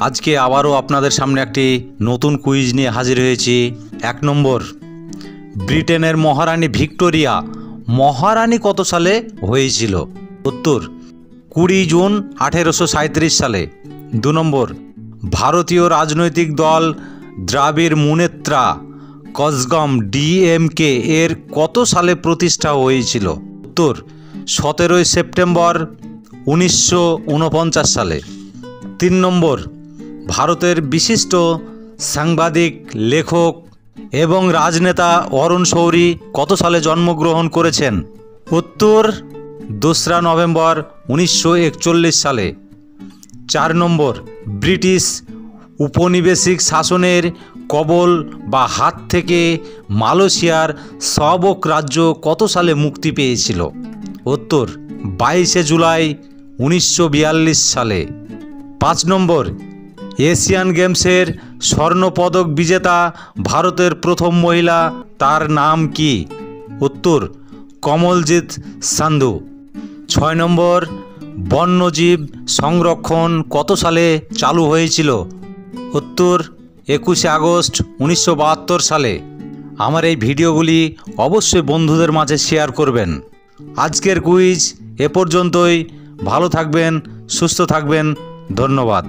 আজকে আবারও আপনাদের সামনে একটি নতুন কুইজ নিয়ে হাজির হয়েছি। 1 নম্বর, ব্রিটেনের মহারানী ভিক্টোরিয়া মহারানী কত সালে হয়েছিল? উত্তর 20 জুন 1837 সালে। 2 নম্বর, ভারতীয় রাজনৈতিক দল দ্রাবিড় মুনেত্রা কজগম ডিএমকে এর কত সালে প্রতিষ্ঠা হয়েছিল? উত্তর 17 সেপ্টেম্বর 1949 সালে। 3 নম্বর, ভারতের বিশিষ্ট সাংবাদিক, লেখক এবং রাজনেতা অরুণ শৌরী কত সালে জন্মগ্রহণ করেছেন? উত্তর 2 নভেম্বর 1941 সালে। 4 নম্বর, ব্রিটিশ উপনিবেশিক শাসনের কবল বা হাত থেকে মালয়েশিয়ার সাবক রাজ্য কত সালে মুক্তি পেয়েছিল? উত্তর 22 জুলাই 1942 সালে। 5 নম্বর, এশিয়ান গেমসের স্বর্ণপদক বিজেতা ভারতের প্রথম মহিলা, তার নাম কি? উত্তর কমলজিৎ সান্ধু। 6 নম্বর, বন্যজীব সংরক্ষণ কত সালে চালু হয়েছিল? উত্তর 21 আগস্ট 1972 সালে। আমার এই ভিডিওগুলি অবশ্যই বন্ধুদের মাঝে শেয়ার করবেন। আজকের কুইজ এ পর্যন্তই। ভালো থাকবেন, সুস্থ থাকবেন। ধন্যবাদ।